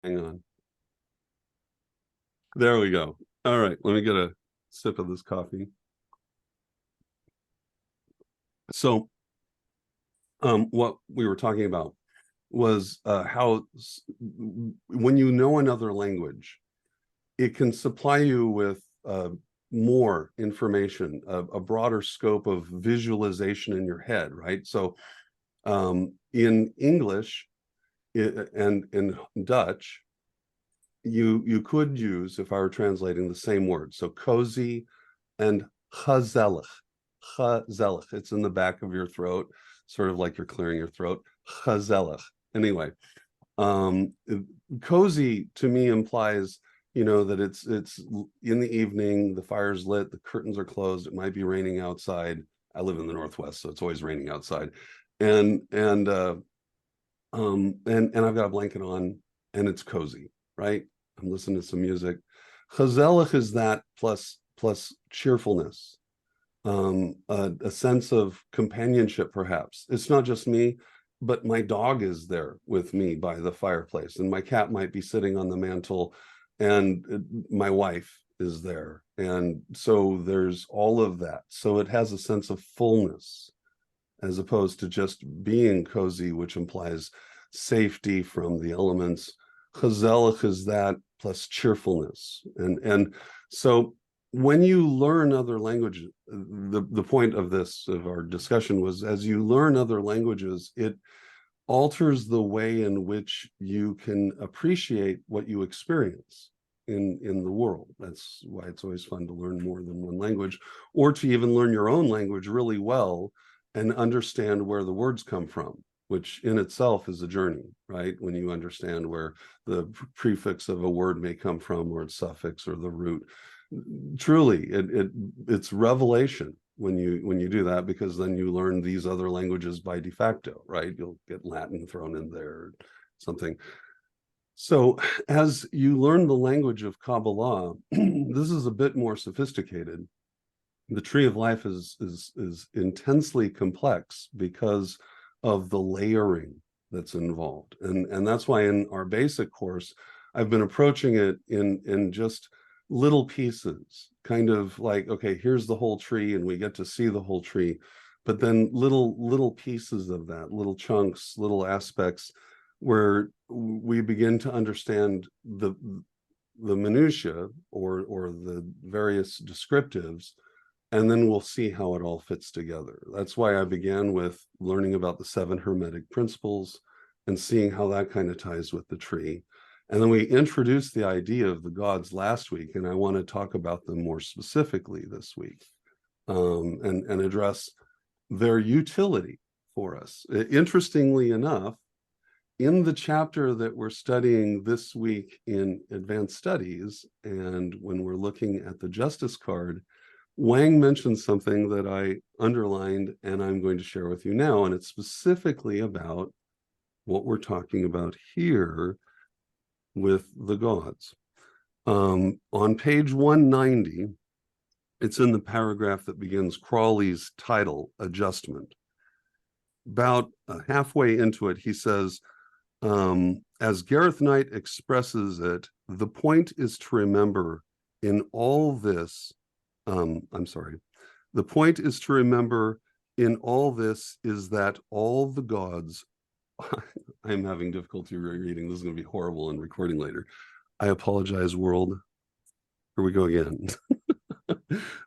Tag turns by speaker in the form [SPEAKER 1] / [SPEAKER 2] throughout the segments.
[SPEAKER 1] Hang on. There we go. All right, let me get a sip of this coffee. So, what we were talking about was how when you know another language, it can supply you with more information, a broader scope of visualization in your head, right? So, in English and in Dutch, you could use, if I were translating, the same word. So cozy and gezellig. Gezellig. It's in the back of your throat, sort of like you're clearing your throat. Gezellig. Anyway, cozy to me implies, that it's in the evening, the fire's lit, the curtains are closed, it might be raining outside. I live in the Northwest, so it's always raining outside. And I've got a blanket on and it's cozy, right? I'm listening to some music. Gezellig is that plus cheerfulness, a sense of companionship, perhaps. It's not just me, but my dog is there with me by the fireplace, and my cat might be sitting on the mantle, and my wife is there. And so there's all of that. So it has a sense of fullness as opposed to just being cozy, which implies safety from the elements. Gezellig is that plus cheerfulness. And so when you learn other languages, the point of our discussion was, as you learn other languages, it alters the way in which you can appreciate what you experience in the world. That's why it's always fun to learn more than one language, or to even learn your own language really well and understand where the words come from, which in itself is a journey, right? When you understand where the prefix of a word may come from, or its suffix, or the root. Truly, it's revelation when you do that, because then you learn these other languages by de facto, right? You'll get Latin thrown in there or something. So as you learn the language of Qabalah, this is a bit more sophisticated. The tree of life is intensely complex because of the layering that's involved. And that's why in our basic course, I've been approaching it in just little pieces, kind of like, okay, here's the whole tree, and we get to see the whole tree, but then little pieces of that, little chunks, little aspects, where we begin to understand the minutiae or the various descriptives, and then we'll see how it all fits together. That's why I began with learning about the 7 Hermetic principles and seeing how that kind of ties with the tree. And then we introduced the idea of the gods last week, and I want to talk about them more specifically this week, and address their utility for us. Interestingly enough, in the chapter that we're studying this week in Advanced Studies, and when we're looking at the Justice card, Wang mentioned something that I underlined and I'm going to share with you now, and it's specifically about what we're talking about here with the gods. On page 190, it's in the paragraph that begins Crawley's title, Adjustment. About halfway into it, he says, as Gareth Knight expresses it, the point is to remember in all this, the point is to remember in all this is that all the gods, I'm having difficulty rereading, this is going to be horrible in recording later. I apologize, world. Here we go again.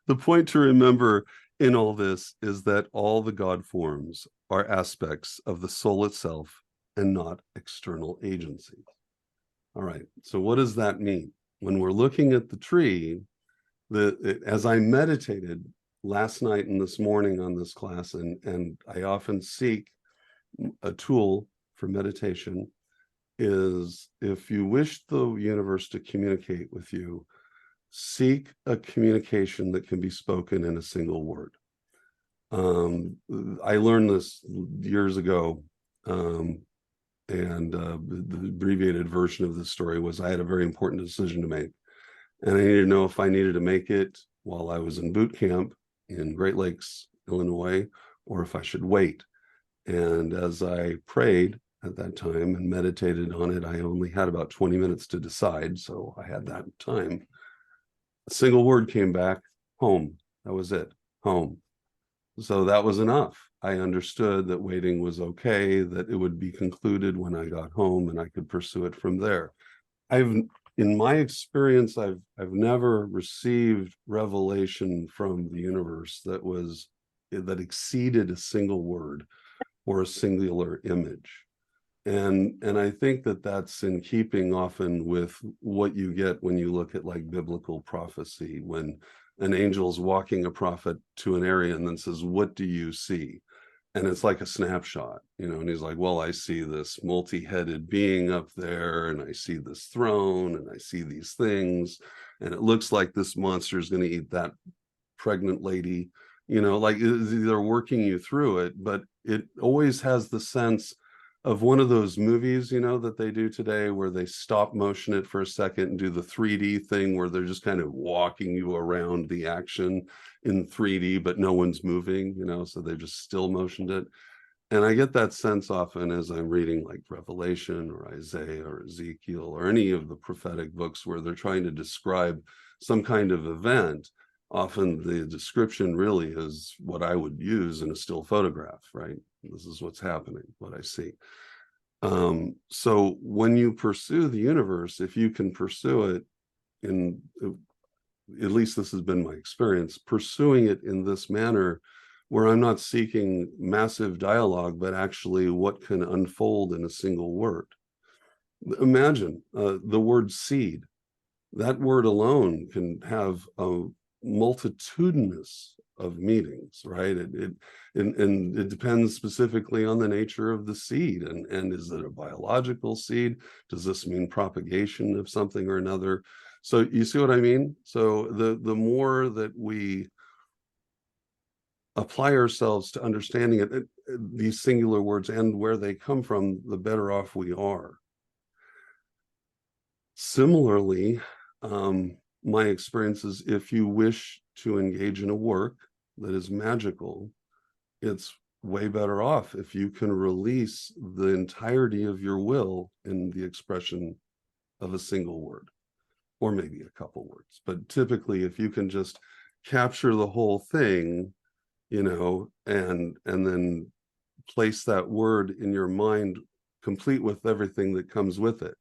[SPEAKER 1] The point to remember in all this is that all the God forms are aspects of the soul itself and not external agencies. All right, so what does that mean? When we're looking at the tree, as I meditated last night and this morning on this class, and I often seek a tool for meditation, is if you wish the universe to communicate with you, seek a communication that can be spoken in a single word. I learned this years ago, and the abbreviated version of this story was, I had a very important decision to make, and I needed to know if I needed to make it while I was in boot camp in Great Lakes, Illinois, or if I should wait. And as I prayed at that time and meditated on it. I only had about 20 minutes to decide, so I had that time. A single word came back, home. That was it, home. So that was enough. I understood that waiting was okay, that it would be concluded when I got home and I could pursue it from there. In my experience, I've never received revelation from the universe that exceeded a single word or a singular image. And I think that that's in keeping often with what you get when you look at like biblical prophecy, when an angel's walking a prophet to an area and then says, "What do you see?" And it's like a snapshot, and he's like, "Well, I see this multi-headed being up there, and I see this throne, and I see these things, and it looks like this monster is going to eat that pregnant lady." Like they're working you through it, but it always has the sense of one of those movies, that they do today where they stop motion it for a second and do the 3D thing where they're just kind of walking you around the action in 3D, but no one's moving, so they just still motioned it. And I get that sense often as I'm reading like Revelation or Isaiah or Ezekiel or any of the prophetic books where they're trying to describe some kind of event. Often the description really is what I would use in a still photograph, right? This is what's happening, what I see. So when you pursue the universe, if you can pursue it in, at least this has been my experience, pursuing it in this manner, where I'm not seeking massive dialogue, but actually what can unfold in a single word. Imagine the word seed. That word alone can have a multitudinous of meanings, right? And it depends specifically on the nature of the seed. And is it a biological seed? Does this mean propagation of something or another? So you see what I mean? So the more that we apply ourselves to understanding it, these singular words and where they come from, the better off we are. Similarly, my experience is if you wish to engage in a work that is magical, it's way better off if you can release the entirety of your will in the expression of a single word, or maybe a couple words. But typically, if you can just capture the whole thing, and then place that word in your mind, complete with everything that comes with it,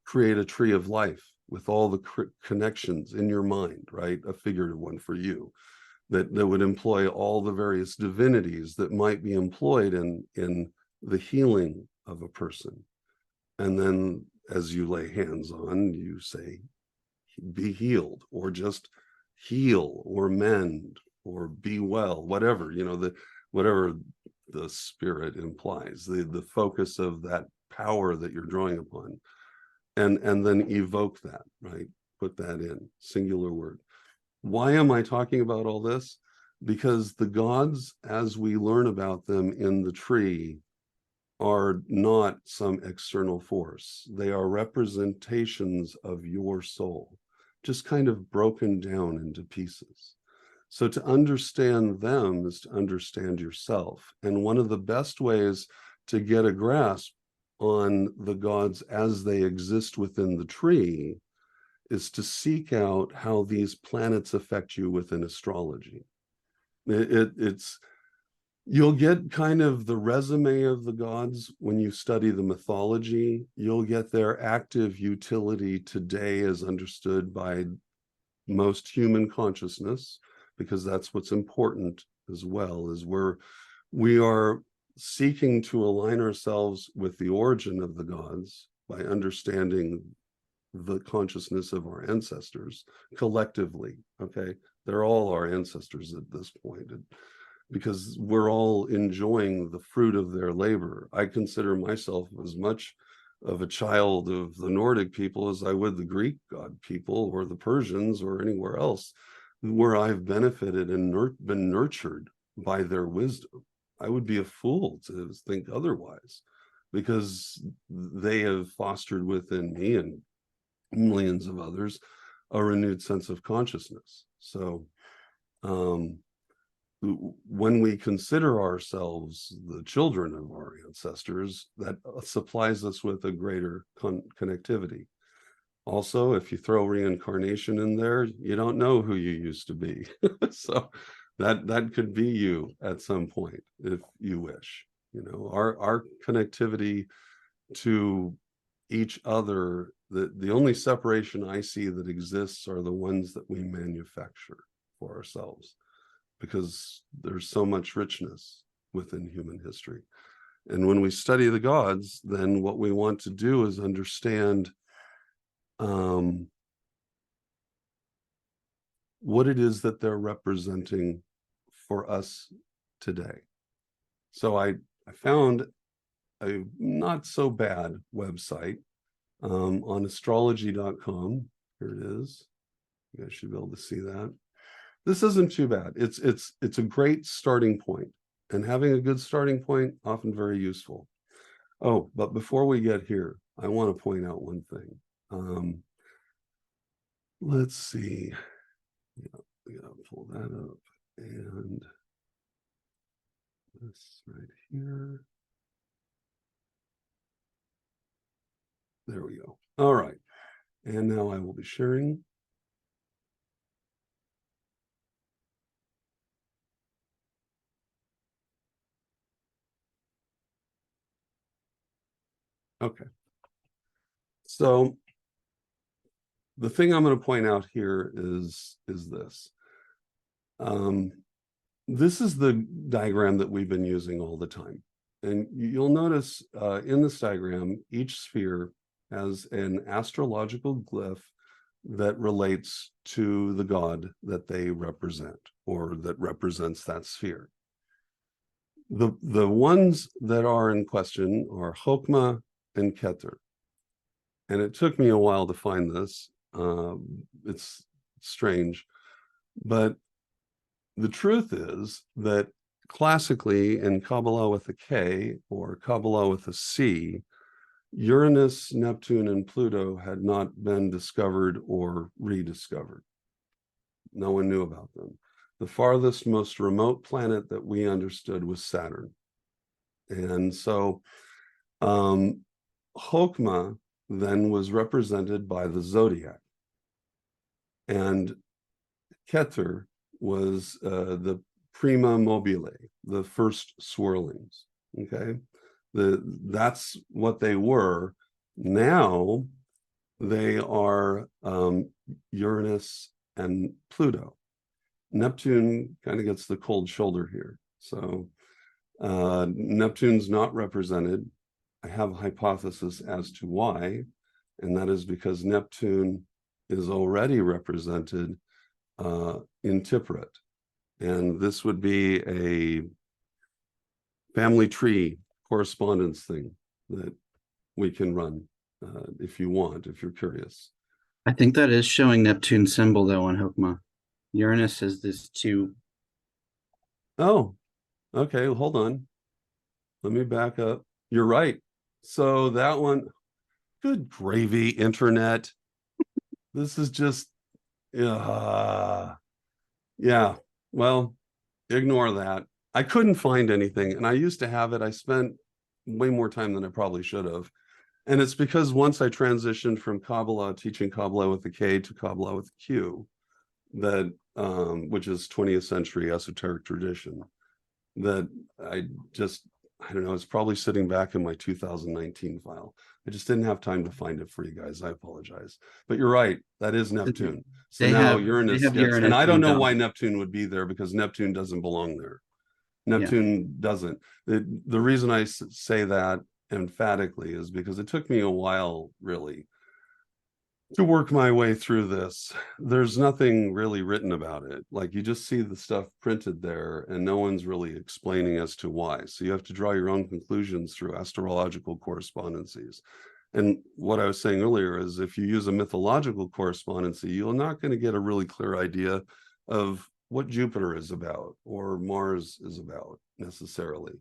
[SPEAKER 1] create a tree of life with all the connections in your mind, right? A figurative one for you that would employ all the various divinities that might be employed in the healing of a person. And then as you lay hands on, you say, "Be healed," or just heal or mend or be well, whatever, whatever the spirit implies, the focus of that power that you're drawing upon. And then evoke that, right? Put that in, singular word. Why am I talking about all this? Because the gods, as we learn about them in the tree, are not some external force. They are representations of your soul, just kind of broken down into pieces. So to understand them is to understand yourself. And one of the best ways to get a grasp on the gods as they exist within the tree is to seek out how these planets affect you within astrology. It's you'll get kind of the resume of the gods when you study the mythology. You'll get their active utility today as understood by most human consciousness, because that's what's important as well, is we are seeking to align ourselves with the origin of the gods by understanding the consciousness of our ancestors collectively. Okay, they're all our ancestors at this point, because we're all enjoying the fruit of their labor. I consider myself as much of a child of the Nordic people as I would the Greek god people or the Persians or anywhere else, where I've benefited and been nurtured by their wisdom. I would be a fool to think otherwise, because they have fostered within me and millions of others a renewed sense of consciousness. So when we consider ourselves the children of our ancestors, that supplies us with a greater connectivity. Also, if you throw reincarnation in there, you don't know who you used to be. So that could be you at some point if you wish. You know, our connectivity to each other, the only separation I see that exists are the ones that we manufacture for ourselves, because there's so much richness within human history. And when we study the gods, then what we want to do is understand what it is that they're representing for us today. So I found a not so bad website on astrology.com. Here it is. You guys should be able to see that. This isn't too bad. It's a great starting point, and having a good starting point often very useful. Oh, but before we get here, I want to point out one thing. Let's see. Yeah, we gotta pull that up, and this right here. There we go. All right. And now I will be sharing. Okay. So the thing I'm going to point out here is this. This is the diagram that we've been using all the time. And you'll notice in this diagram, each sphere has an astrological glyph that relates to the god that they represent, or that represents that sphere. The ones that are in question are Chokmah and Keter. And it took me a while to find this. It's strange, but the truth is that classically in Qabalah with a K or Qabalah with a C, Uranus, Neptune, and Pluto had not been discovered or rediscovered. No one knew about them. The farthest, most remote planet that we understood was Saturn. And so Chokmah then was represented by the zodiac. And Keter was the prima mobile, the first swirlings. Okay, that's what they were. Now they are Uranus and Pluto. Neptune kind of gets the cold shoulder here. So Neptune's not represented. I have a hypothesis as to why, and that is because Neptune is already represented in Tiferet. And this would be a family tree correspondence thing that we can run if you want, if you're curious.
[SPEAKER 2] I think that is showing Neptune's symbol though on Hokmah. Uranus is this two.
[SPEAKER 1] Oh, okay, hold on. Let me back up. You're right. So that one, good gravy, internet. This is just, yeah, well, ignore that. I couldn't find anything, and I used to have it. I spent way more time than I probably should have. And it's because once I transitioned from Qabalah, teaching Qabalah with a K, to Qabalah with a Q, that which is 20th century esoteric tradition, that I don't know, it's probably sitting back in my 2019 file. I just didn't have time to find it for you guys. I apologize. But you're right, that is Neptune. So now Uranus gets,
[SPEAKER 2] Uranus
[SPEAKER 1] and I don't know why
[SPEAKER 2] dominant.
[SPEAKER 1] Neptune would be there, because Neptune doesn't belong there.
[SPEAKER 2] Yeah.
[SPEAKER 1] Neptune doesn't. The reason I say that emphatically is because it took me a while, really, to work my way through this. There's nothing really written about it. Like, you just see the stuff printed there and no one's really explaining as to why. So you have to draw your own conclusions through astrological correspondences. And what I was saying earlier is, if you use a mythological correspondency, you're not going to get a really clear idea of what Jupiter is about or Mars is about necessarily,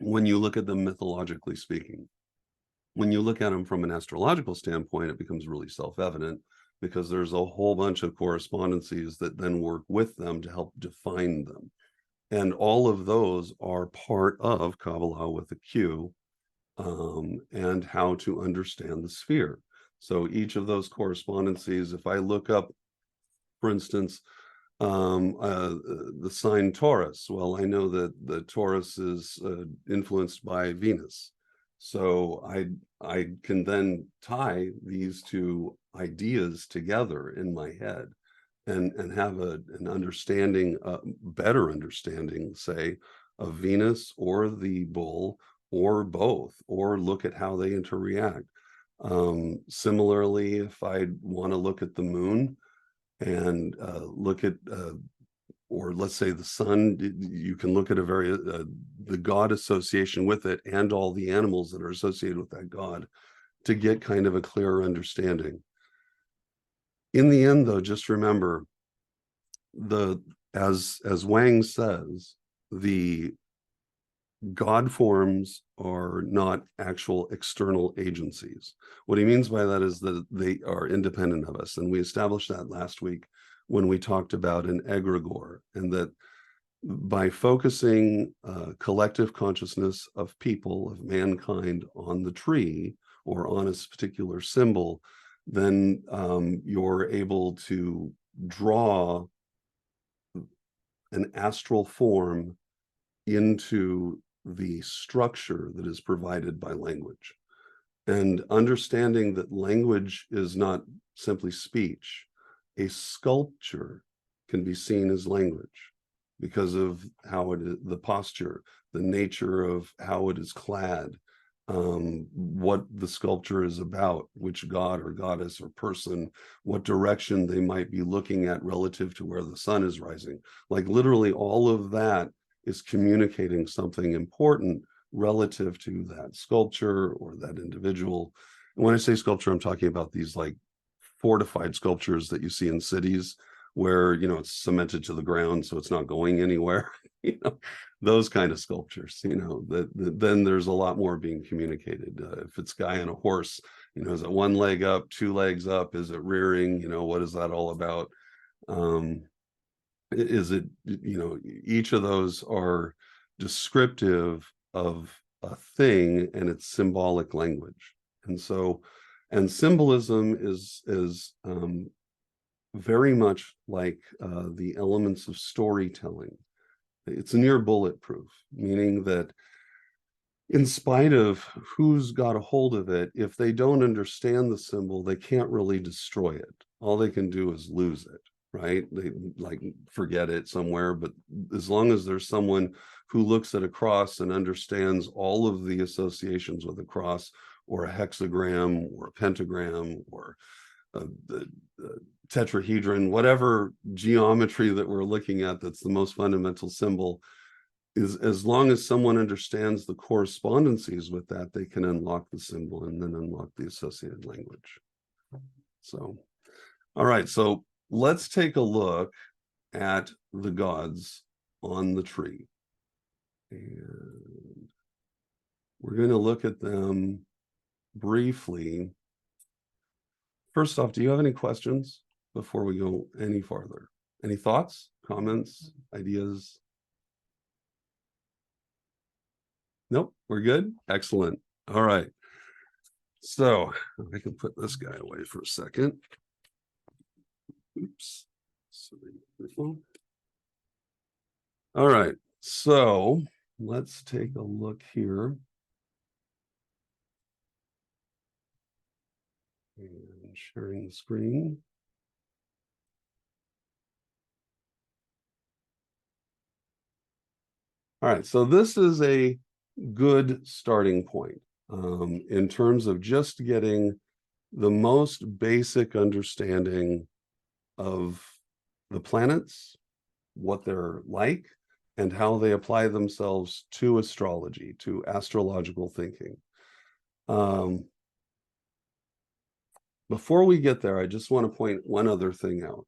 [SPEAKER 1] when you look at them mythologically speaking. When you look at them from an astrological standpoint, it becomes really self-evident because there's a whole bunch of correspondences that then work with them to help define them. And all of those are part of Kabbalah with a Q, and how to understand the sphere. So each of those correspondences, if I look up, for instance, the sign Taurus, well, I know that the Taurus is influenced by Venus. So I can then tie these two ideas together in my head and have an understanding, better understanding, say, of Venus or the bull or both, or look at how they interact. Similarly, if I want to look at the moon and look at, or let's say the sun, you can look at the god association with it and all the animals that are associated with that god to get kind of a clearer understanding. In the end, though, just remember, as Wang says, the God forms are not actual external agencies. What he means by that is that they are independent of us. And we established that last week when we talked about an egregore, and that by focusing collective consciousness of people, of mankind, on the tree or on a particular symbol, then you're able to draw an astral form into the structure that is provided by language. And understanding that language is not simply speech, a sculpture can be seen as language because of how it is, the posture, the nature of how it is clad, what the sculpture is about, which god or goddess or person, what direction they might be looking at relative to where the sun is rising. Like literally all of that is communicating something important relative to that sculpture or that individual. And when I say sculpture, I'm talking about these like fortified sculptures that you see in cities where, you know, it's cemented to the ground, so it's not going anywhere. You know, those kind of sculptures, you know, that then there's a lot more being communicated. If it's guy on a horse, you know, is it one leg up, two legs up? Is it rearing? You know, what is that all about? Is it, you know, each of those are descriptive of a thing and it's symbolic language. And so, and symbolism is very much like the elements of storytelling. It's near bulletproof, meaning that in spite of who's got a hold of it, if they don't understand the symbol, they can't really destroy it. All they can do is lose it, right? They like forget it somewhere, but as long as there's someone who looks at a cross and understands all of the associations with a cross or a hexagram or a pentagram or the tetrahedron, whatever geometry that we're looking at that's the most fundamental symbol, is as long as someone understands the correspondences with that, they can unlock the symbol and then unlock the associated language. So, all right, so let's take a look at the gods on the tree. And we're going to look at them briefly. First off, do you have any questions before we go any farther? Any thoughts, comments, ideas? Nope, we're good. Excellent. All right. So I can put this guy away for a second. Oops. All right. So let's take a look here. And sharing the screen. All right. So this is a good starting point in terms of just getting the most basic understanding of the planets, what they're like, and how they apply themselves to astrology, to astrological thinking. Before we get there, I just want to point one other thing out.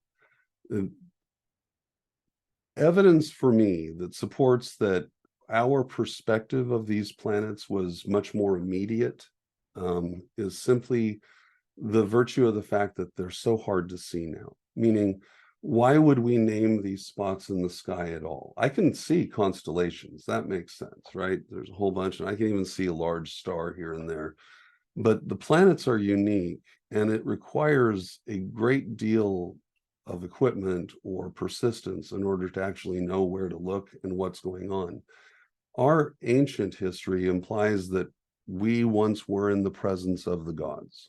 [SPEAKER 1] Evidence for me that supports that our perspective of these planets was much more immediate is simply the virtue of the fact that they're so hard to see now, meaning why would we name these spots in the sky at all? I can see constellations. That makes sense, right? There's a whole bunch, and I can even see a large star here and there. But the planets are unique, and it requires a great deal of equipment or persistence in order to actually know where to look and what's going on. Our ancient history implies that we once were in the presence of the gods.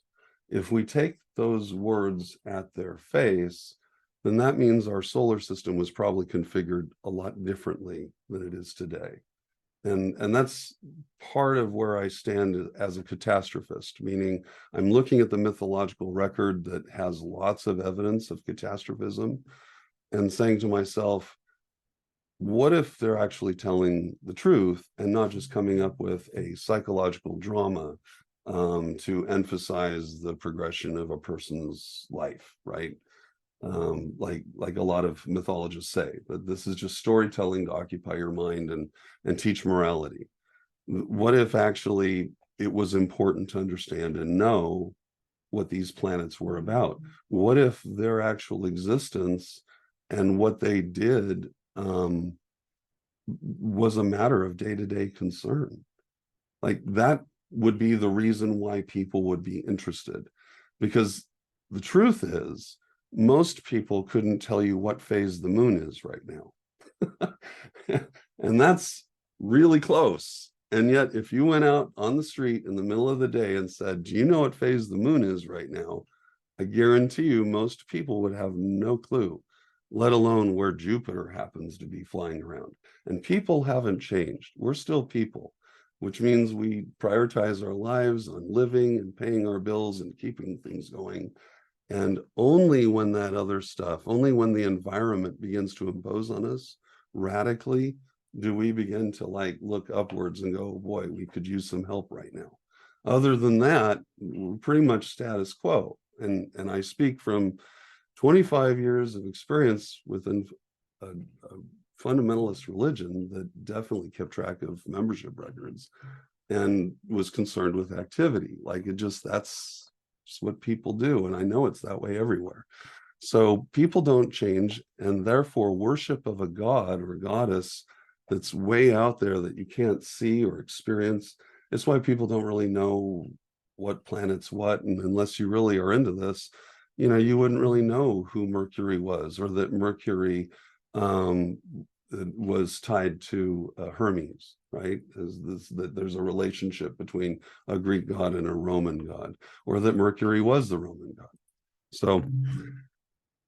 [SPEAKER 1] If we take those words at their face, then that means our solar system was probably configured a lot differently than it is today. And that's part of where I stand as a catastrophist, meaning I'm looking at the mythological record that has lots of evidence of catastrophism and saying to myself, what if they're actually telling the truth and not just coming up with a psychological drama to emphasize the progression of a person's life, right? Like a lot of mythologists say, that this is just storytelling to occupy your mind and teach morality. What if actually it was important to understand and know what these planets were about? What if their actual existence and what they did was a matter of day-to-day concern? Like that would be the reason why people would be interested, because the truth is most people couldn't tell you what phase the moon is right now. And that's really close. And yet, if you went out on the street in the middle of the day and said, do you know what phase the moon is right now? I guarantee you most people would have no clue, let alone where Jupiter happens to be flying around. And people haven't changed. We're still people, which means we prioritize our lives on living and paying our bills and keeping things going. And only when that other stuff, only when the environment begins to impose on us radically, do we begin to like look upwards and go, boy, we could use some help right now. Other than that, we're pretty much status quo. And I speak from 25 years of experience within a fundamentalist religion that definitely kept track of membership records and was concerned with activity. Like that's what people do. And I know it's that way everywhere. So people don't change, and therefore worship of a god or a goddess that's way out there that you can't see or experience. It's why people don't really know what planet's what. And unless you really are into this, you wouldn't really know who Mercury was, or that Mercury was tied to Hermes, right? That there's a relationship between a Greek god and a Roman god, or that Mercury was the Roman god.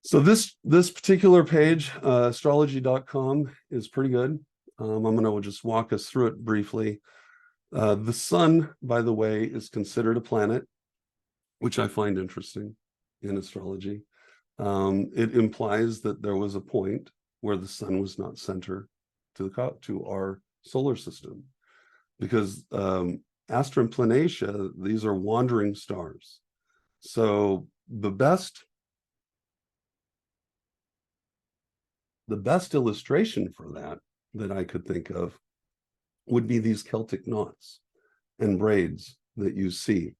[SPEAKER 1] So this particular page, astrology.com, is pretty good. I'm going to just walk us through it briefly. The sun, by the way, is considered a planet, which I find interesting in astrology. It implies that there was a point where the sun was not center to our solar system, because Astra and Planatia, these are wandering stars. So the best illustration for that I could think of would be these Celtic knots and braids that you see,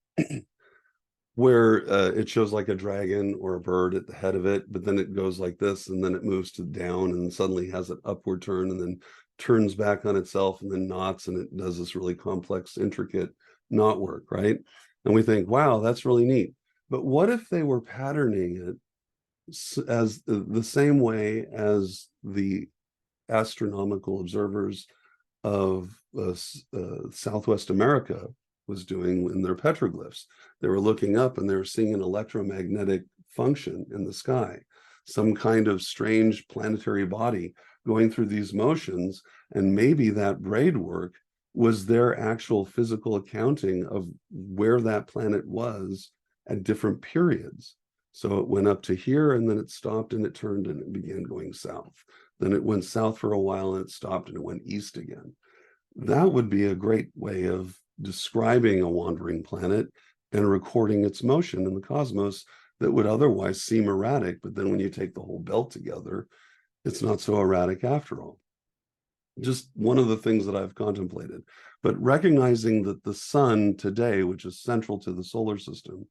[SPEAKER 1] where it shows like a dragon or a bird at the head of it, but then it goes like this, and then it moves to down, and suddenly has an upward turn, and then turns back on itself, and then knots, and it does this really complex, intricate knot work, right? And we think, wow, that's really neat. But what if they were patterning it as the same way as the astronomical observers of Southwest America was doing in their petroglyphs? They were looking up and they were seeing an electromagnetic function in the sky, some kind of strange planetary body going through these motions, and maybe that braid work was their actual physical accounting of where that planet was at different periods. So it went up to here, and then it stopped, and it turned, and it began going south. Then it went south for a while, and it stopped, and it went east again. That would be a great way of describing a wandering planet and recording its motion in the cosmos that would otherwise seem erratic. But then when you take the whole belt together, it's not so erratic after all. Just one of the things that I've contemplated. But recognizing that the sun today, which is central to the solar system,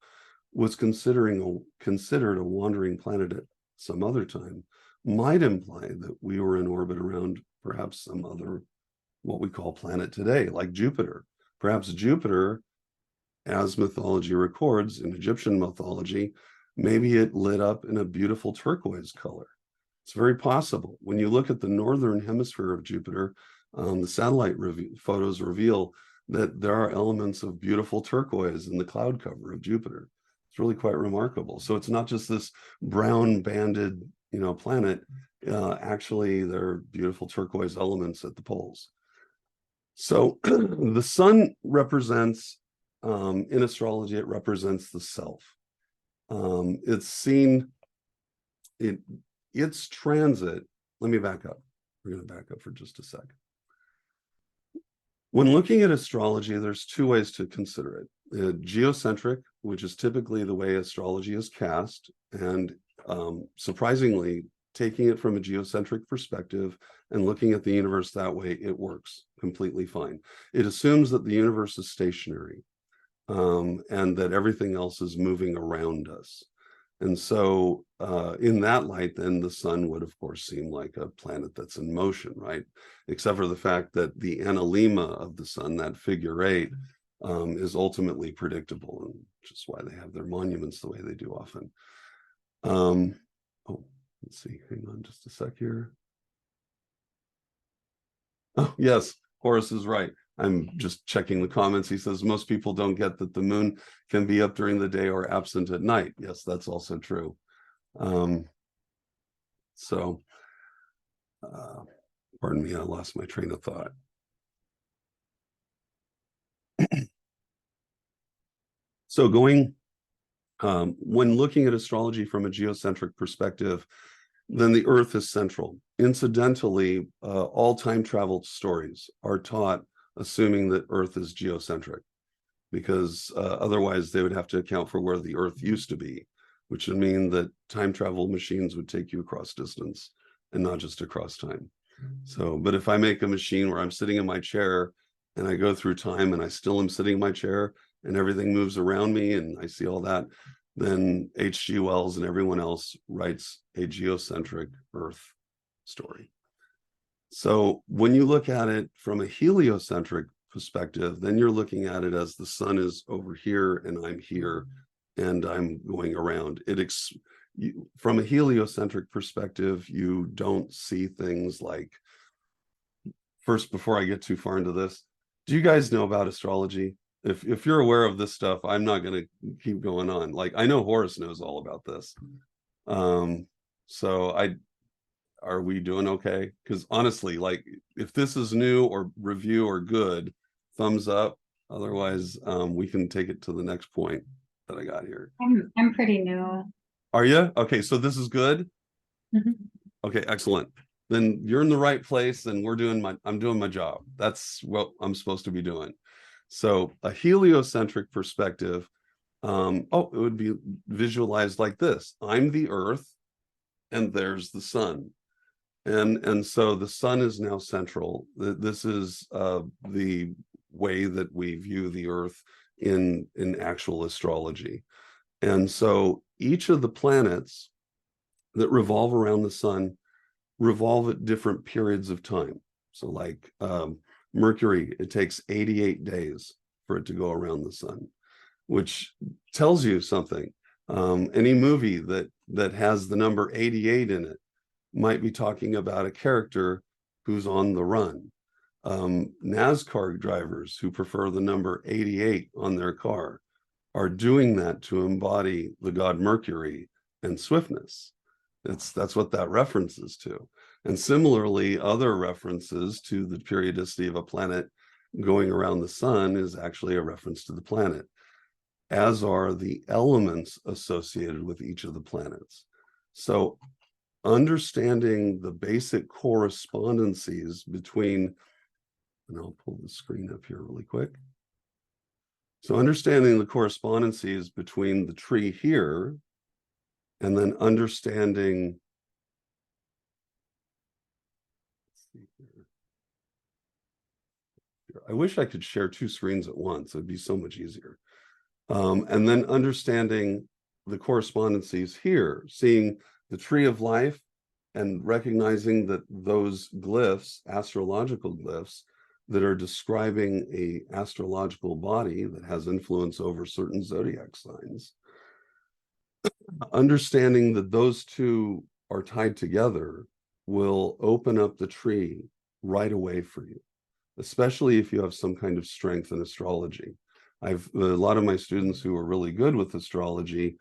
[SPEAKER 1] was considered a wandering planet at some other time might imply that we were in orbit around perhaps some other, what we call planet today, like Jupiter. Perhaps Jupiter, as mythology records in Egyptian mythology, maybe it lit up in a beautiful turquoise color. It's very possible. When you look at the northern hemisphere of Jupiter, the satellite photos reveal that there are elements of beautiful turquoise in the cloud cover of Jupiter. It's really quite remarkable. So it's not just this brown banded, planet. Actually, there are beautiful turquoise elements at the poles. So the sun represents, in astrology, it represents the self. It's seen, its transit. Let me back up. We're going to back up for just a second. When looking at astrology, there's two ways to consider it. Geocentric, which is typically the way astrology is cast, and surprisingly, taking it from a geocentric perspective and looking at the universe that way, it works completely fine. It assumes that the universe is stationary, and that everything else is moving around us. And so in that light, then the sun would, of course, seem like a planet that's in motion, right? Except for the fact that the analemma of the sun, that figure 8, is ultimately predictable, and which is why they have their monuments the way they do often. Oh, let's see, hang on just a sec here. Oh, yes, Horace is right. I'm just checking the comments. He says most people don't get that the moon can be up during the day or absent at night. Yes, that's also true. Pardon me, I lost my train of thought. So when looking at astrology from a geocentric perspective, then the Earth is central. Incidentally, all time travel stories are taught assuming that Earth is geocentric, because otherwise they would have to account for where the Earth used to be, which would mean that time travel machines would take you across distance and not just across time. So, but if I make a machine where I'm sitting in my chair and I go through time and I still am sitting in my chair and everything moves around me and I see all that, then H.G. Wells and everyone else writes a geocentric Earth story. So when you look at it from a heliocentric perspective, then you're looking at it as the sun is over here and I'm here and I'm going around. From a heliocentric perspective, you don't see things like, first, before I get too far into this, do you guys know about astrology? If you're aware of this stuff, I'm not going to keep going on. Like, I know Horace knows all about this. Are we doing okay? Because honestly, like, if this is new or review or good, thumbs up. Otherwise, we can take it to the next point that I got here.
[SPEAKER 3] I'm pretty new.
[SPEAKER 1] Are you? Okay, so this is good.
[SPEAKER 3] Mhm.
[SPEAKER 1] Okay, excellent. Then you're in the right place, and I'm doing my job. That's what I'm supposed to be doing. So a heliocentric perspective, it would be visualized like this. I'm the Earth, and there's the sun. And so the sun is now central. This is the way that we view the Earth in actual astrology. And so each of the planets that revolve around the sun revolve at different periods of time. So like Mercury, it takes 88 days for it to go around the sun, which tells you something. Any movie that has the number 88 in it might be talking about a character who's on the run. NASCAR drivers who prefer the number 88 on their car are doing that to embody the god Mercury and swiftness. That's what that references to. And similarly, other references to the periodicity of a planet going around the sun is actually a reference to the planet, as are the elements associated with each of the planets. So understanding the basic correspondences between, and I'll pull the screen up here really quick. So understanding the correspondences between the tree here, and then understanding, let's see here. I wish I could share two screens at once. It'd be so much easier. And then understanding the correspondences here, seeing the tree of life and recognizing that those glyphs, astrological glyphs, that are describing a astrological body that has influence over certain zodiac signs, understanding that those two are tied together will open up the tree right away for you, especially if you have some kind of strength in astrology. I've a lot of my students who are really good with astrology,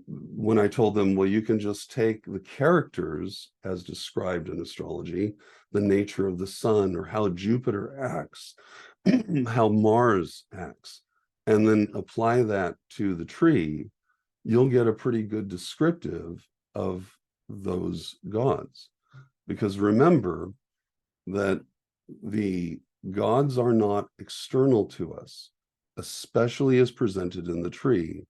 [SPEAKER 1] when I told them, well, you can just take the characters as described in astrology, the nature of the sun or how Jupiter acts, how Mars acts, and then apply that to the tree, you'll get a pretty good descriptive of those gods. Because remember that the gods are not external to us, especially as presented in the tree.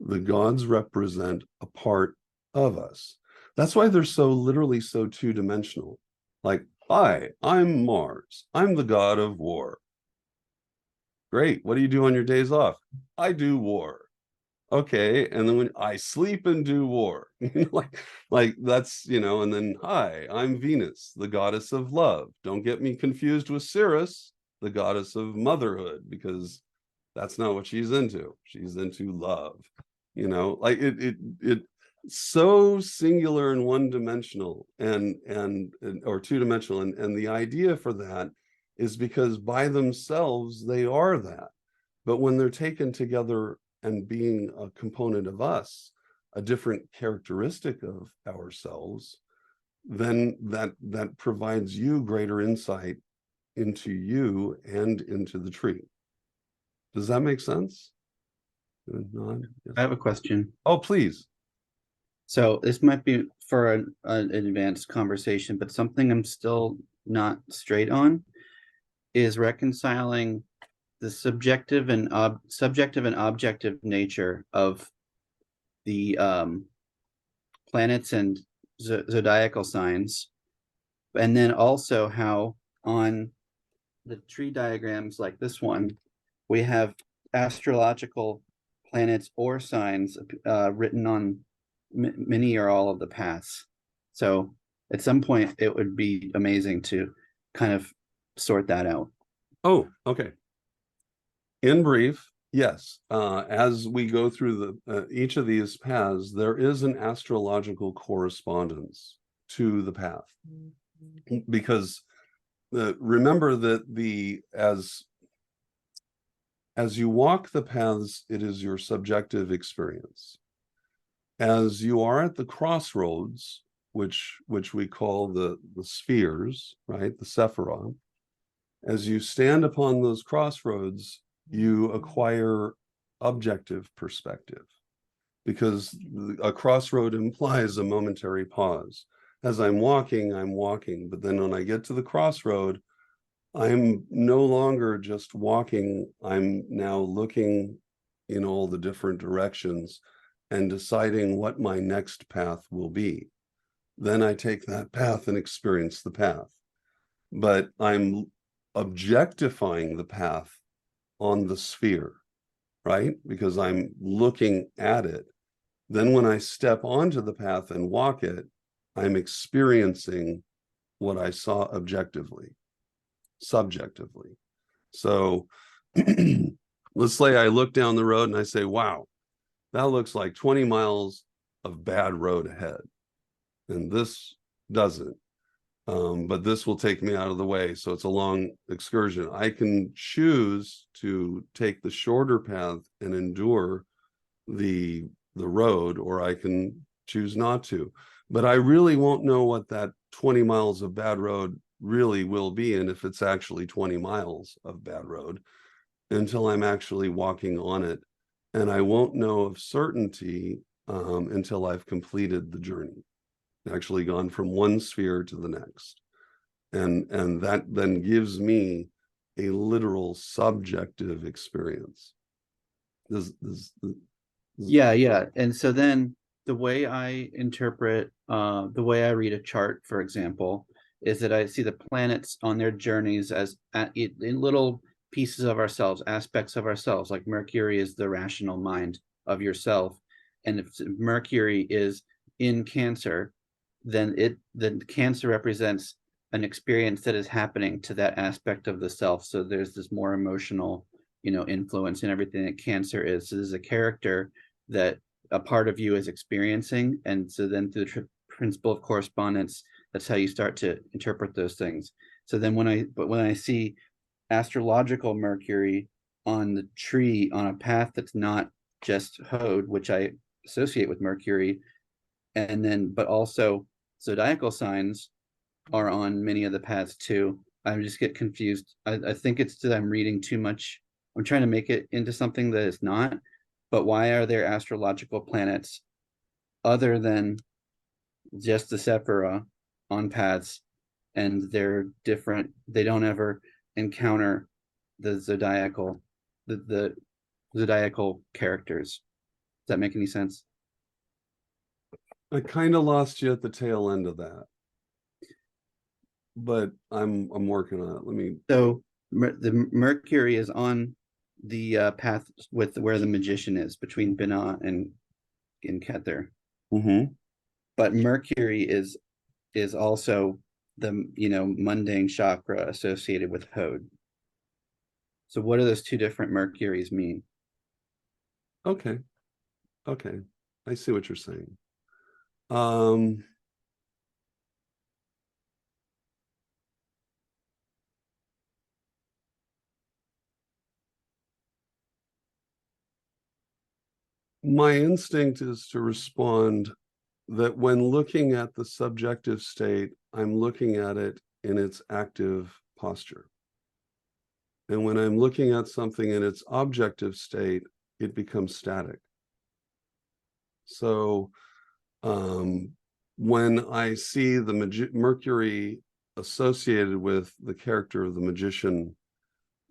[SPEAKER 1] The gods represent a part of us. That's why they're so literally so two-dimensional. Like, hi, I'm Mars. I'm the god of war. Great. What do you do on your days off? I do war. Okay. And then when I sleep and do war, like that's, and then, hi, I'm Venus, the goddess of love. Don't get me confused with Ceres, the goddess of motherhood, because that's not what she's into. She's into love. Like it so singular and one-dimensional and or two-dimensional, and the idea for that is because by themselves they are that, but when they're taken together and being a component of us, a different characteristic of ourselves, then that provides you greater insight into you and into the tree. Does that make sense? Yes.
[SPEAKER 2] I have a question.
[SPEAKER 1] Oh, please.
[SPEAKER 2] So this might be for an advanced conversation, but something I'm still not straight on is reconciling the subjective and objective nature of the planets and zodiacal signs, and then also how on the tree diagrams like this one, we have astrological planets or signs written on many or all of the paths. So at some point, it would be amazing to kind of sort that out.
[SPEAKER 1] Oh, okay. In brief, yes. As we go through each of these paths, there is an astrological correspondence to the path, because remember that as you walk the paths, it is your subjective experience. As you are at the crossroads, which we call the spheres, right, the Sephiroth, as you stand upon those crossroads, you acquire objective perspective, because a crossroad implies a momentary pause. As I'm walking, but then when I get to the crossroad, I'm no longer just walking, I'm now looking in all the different directions and deciding what my next path will be. Then I take that path and experience the path. But I'm objectifying the path on the sphere, right? Because I'm looking at it. Then when I step onto the path and walk it, I'm experiencing what I saw objectively, subjectively. So let's say I look down the road and I say, wow, that looks like 20 miles of bad road ahead. And this doesn't. But this will take me out of the way. So it's a long excursion. I can choose to take the shorter path and endure the road, or I can choose not to. But I really won't know what that 20 miles of bad road really will be, and if it's actually 20 miles of bad road, until I'm actually walking on it. And I won't know of certainty until I've completed the journey, actually gone from one sphere to the next. And that then gives me a literal subjective experience.
[SPEAKER 2] Yeah. And so then the way I interpret, the way I read a chart, for example, is that I see the planets on their journeys as in little pieces of ourselves, aspects of ourselves, like Mercury is the rational mind of yourself. And if Mercury is in Cancer, then Cancer represents an experience that is happening to that aspect of the self. So there's this more emotional, influence in everything that Cancer is. So there's a character that a part of you is experiencing. And so then through the principle of correspondence, that's how you start to interpret those things. So then when I see astrological Mercury on the tree on a path that's not just Hode, which I associate with Mercury, and then but also zodiacal signs are on many of the paths too. I just get confused. I think it's that I'm reading too much. I'm trying to make it into something that it's not. But why are there astrological planets other than just the Sephira on paths, and they're different? They don't ever encounter the zodiacal characters. Does that make any sense?
[SPEAKER 1] I kind of lost you at the tail end of that, but I'm working on it. Let me.
[SPEAKER 2] So the Mercury is on the path with where the magician is, between Binah and Kether.
[SPEAKER 1] Mm-hmm.
[SPEAKER 2] But Mercury is also the mundane chakra associated with Hode. So what do those two different Mercuries mean?
[SPEAKER 1] Okay. I see what you're saying. My instinct is to respond that when looking at the subjective state, I'm looking at it in its active posture. And when I'm looking at something in its objective state, it becomes static. So when I see the Mercury associated with the character of the magician,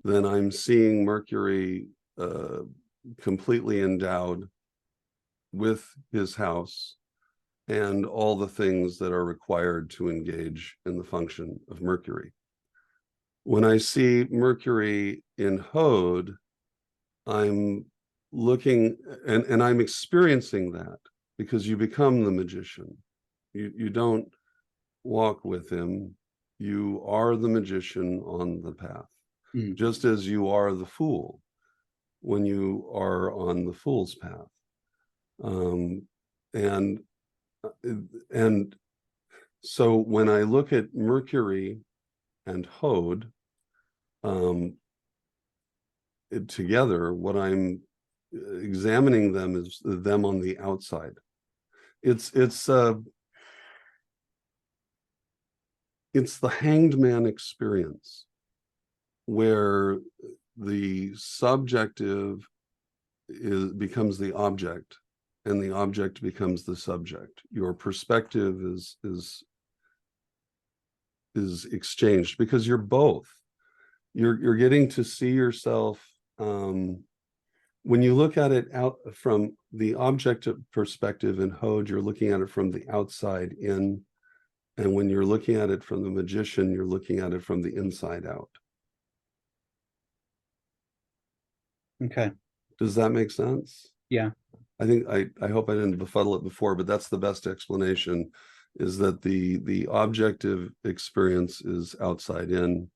[SPEAKER 1] then I'm seeing Mercury completely endowed with his house and all the things that are required to engage in the function of Mercury. When I see Mercury in Hode, I'm looking and I'm experiencing that, because you become the magician. You don't walk with him. You are the magician on the path, just as you are the fool when you are on the fool's path. And so when I look at Mercury and Hode together, what I'm examining them is them on the outside. It's the hanged man experience, where the subjective becomes the object, and the object becomes the subject. Your perspective is exchanged, because you're both. You're getting to see yourself. When you look at it out from the objective perspective in Hode, you're looking at it from the outside in. And when you're looking at it from the magician, you're looking at it from the inside out.
[SPEAKER 2] Okay.
[SPEAKER 1] Does that make sense?
[SPEAKER 2] Yeah.
[SPEAKER 1] I think I hope I didn't befuddle it before, but that's the best explanation, is that the objective experience is outside in,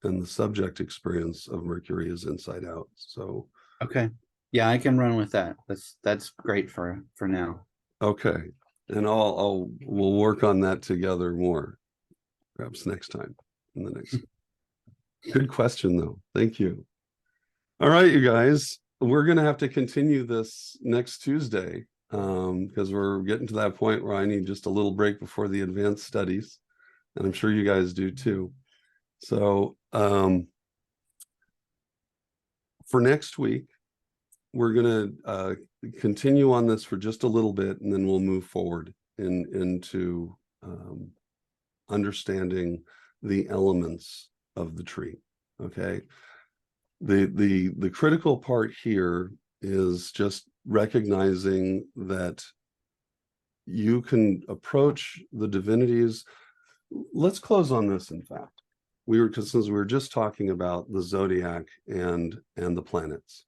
[SPEAKER 1] and the subject experience of Mercury is inside out. So
[SPEAKER 2] Okay. Yeah, I can run with that. That's great for now.
[SPEAKER 1] okay. And we'll work on that together more, perhaps next time in the next. Good question though. Thank you. All right, you guys, we're going to have to continue this next Tuesday, because we're getting to that point where I need just a little break before the advanced studies, and I'm sure you guys do too. So for next week, we're going to continue on this for just a little bit, and then we'll move forward into understanding the elements of the tree. Okay. The critical part here is just recognizing that you can approach the divinities. Let's close on this, in fact. because since we were just talking about the zodiac and the planets,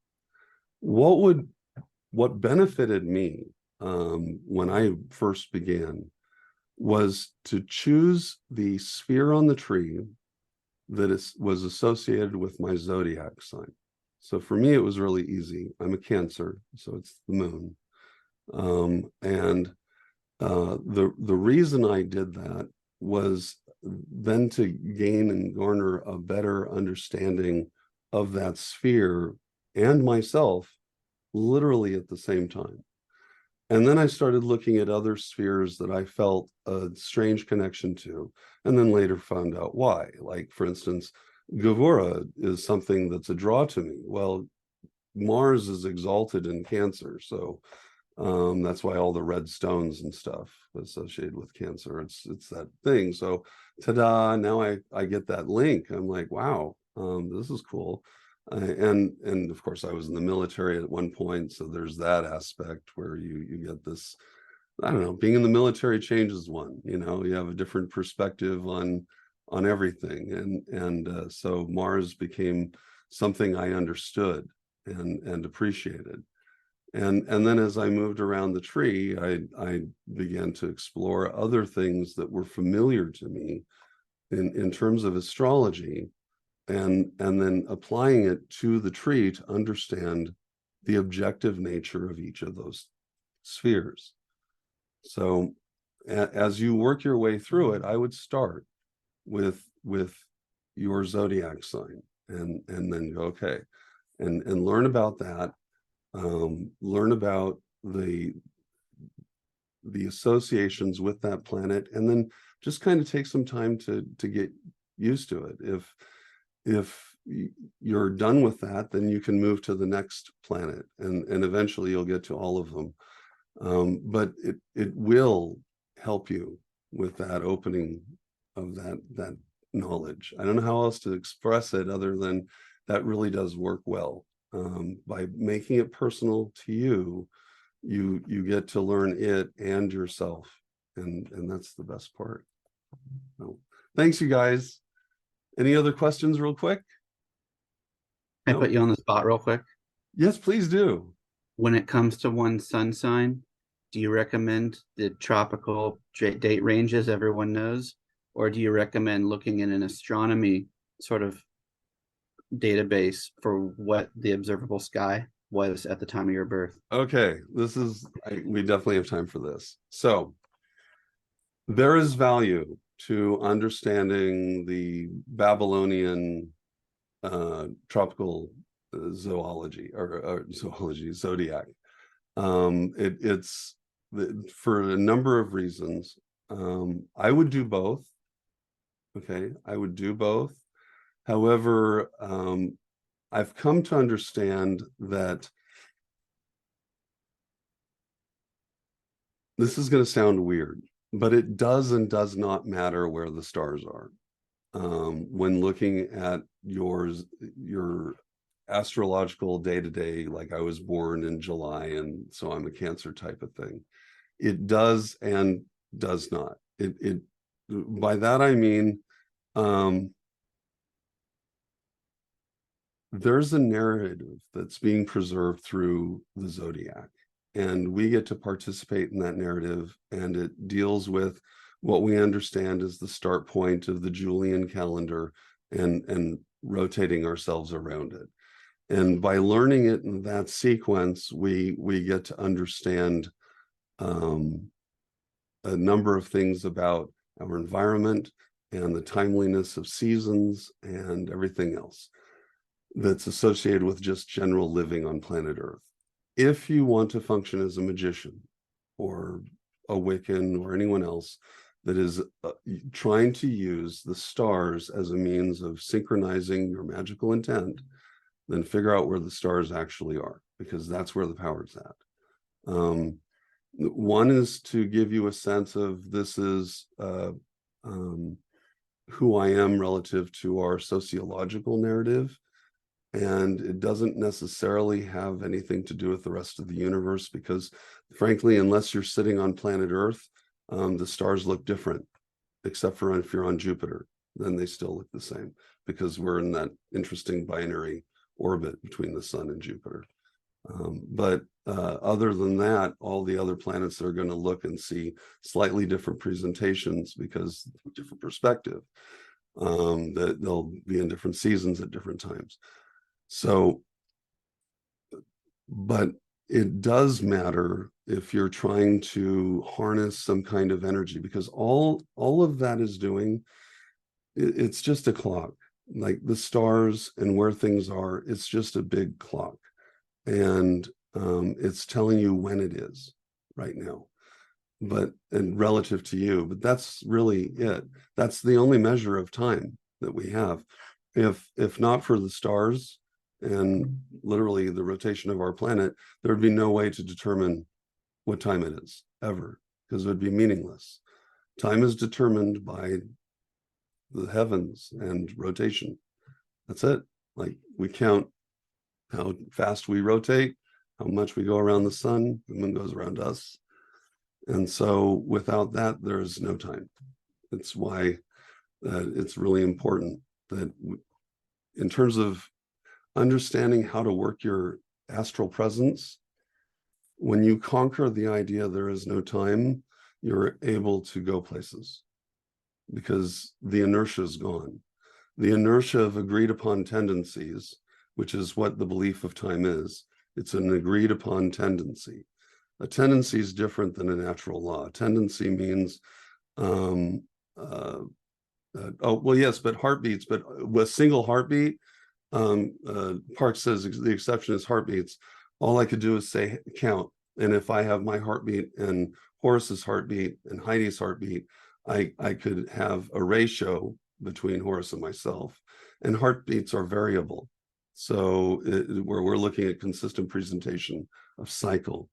[SPEAKER 1] what benefited me when I first began was to choose the sphere on the tree that was associated with my zodiac sign. So for me, it was really easy. I'm a Cancer, so it's the moon. The reason I did that was then to gain and garner a better understanding of that sphere and myself literally at the same time. And then I started looking at other spheres that I felt a strange connection to, and then later found out why. Like, for instance, Gevura is something that's a draw to me. Well, Mars is exalted in Cancer, so that's why all the red stones and stuff associated with Cancer. It's that thing. So, ta-da! Now I get that link. I'm like, wow, this is cool. And of course, I was in the military at one point, so there's that aspect where you get this. I don't know. Being in the military changes one. You know, you have a different perspective on everything, and so Mars became something I understood and appreciated. And then as I moved around the tree, I began to explore other things that were familiar to me in terms of astrology, and then applying it to the tree to understand the objective nature of each of those spheres. So as you work your way through it, I would start with your zodiac sign and then go, okay, and learn about that. Learn about the associations with that planet, and then just kind of take some time to get used to it. If you're done with that, then you can move to the next planet, and eventually you'll get to all of them. But it will help you with that opening of that knowledge. I don't know how else to express it other than that really does work well. By making it personal to you, you get to learn it and yourself, and that's the best part. So, thanks, you guys. Any other questions real quick?
[SPEAKER 2] I
[SPEAKER 1] No?
[SPEAKER 2] put you on the spot real quick.
[SPEAKER 1] Yes, please do.
[SPEAKER 2] When it comes to one's sun sign, do you recommend the tropical date ranges everyone knows, or do you recommend looking in an astronomy sort of database for what the observable sky was at the time of your birth?
[SPEAKER 1] Okay, we definitely have time for this. So there is value to understanding the Babylonian tropical zoology or zodiac. It's for a number of reasons. I would do both. Okay, I would do both. However, I've come to understand that this is going to sound weird, but it does and does not matter where the stars are. When looking at your astrological day-to-day, like I was born in July, and so I'm a Cancer type of thing. It does and does not. It by that I mean, there's a narrative that's being preserved through the zodiac, and we get to participate in that narrative, and it deals with what we understand as the start point of the Julian calendar and rotating ourselves around it. And by learning it in that sequence, we get to understand a number of things about our environment and the timeliness of seasons and everything else that's associated with just general living on planet Earth. If you want to function as a magician or a Wiccan or anyone else that is trying to use the stars as a means of synchronizing your magical intent, then figure out where the stars actually are, because that's where the power's at. One is to give you a sense of this is who I am relative to our sociological narrative. And it doesn't necessarily have anything to do with the rest of the universe, because frankly, unless you're sitting on planet Earth, the stars look different, except for if you're on Jupiter. then they still look the same, because we're in that interesting binary orbit between the sun and Jupiter. But other than that, all the other planets are going to look and see slightly different presentations because different perspective, that they'll be in different seasons at different times. So, but it does matter if you're trying to harness some kind of energy, because all of that is doing, it's just a clock. Like the stars and where things are, it's just a big clock. And it's telling you when it is right now, and relative to you, but that's really it. That's the only measure of time that we have. If not for the stars and literally the rotation of our planet, there would be no way to determine what time it is ever, because it would be meaningless. Time is determined by the heavens and rotation. That's it. Like we count how fast we rotate, how much we go around the sun, the moon goes around us. And so without that, there's no time. It's why it's really important that in terms of understanding how to work your astral presence, when you conquer the idea there is no time, you're able to go places because the inertia is gone. The inertia of agreed upon tendencies, which is what the belief of time is. It's an agreed upon tendency. A tendency is different than a natural law. A tendency means, oh, well, yes, but heartbeats, but with single heartbeat, Park says the exception is heartbeats. All I could do is say count. And if I have my heartbeat and Horace's heartbeat and Heidi's heartbeat, I could have a ratio between Horace and myself. And heartbeats are variable. So where we're looking at consistent presentation of cycle.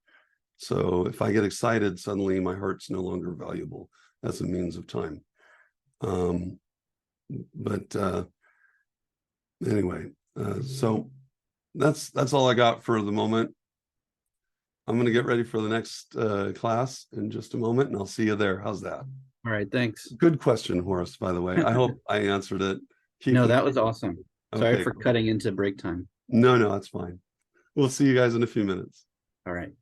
[SPEAKER 1] So if I get excited, suddenly my heart's no longer valuable as a means of time. Anyway, so that's all I got for the moment. I'm going to get ready for the next class in just a moment, and I'll see you there. How's that?
[SPEAKER 2] All right, thanks.
[SPEAKER 1] Good question, Horace, by the way. I hope I answered it.
[SPEAKER 2] No, that was awesome. Sorry
[SPEAKER 1] Okay.
[SPEAKER 2] for cutting into break time.
[SPEAKER 1] No, that's fine. We'll see you guys in a few minutes.
[SPEAKER 2] All right.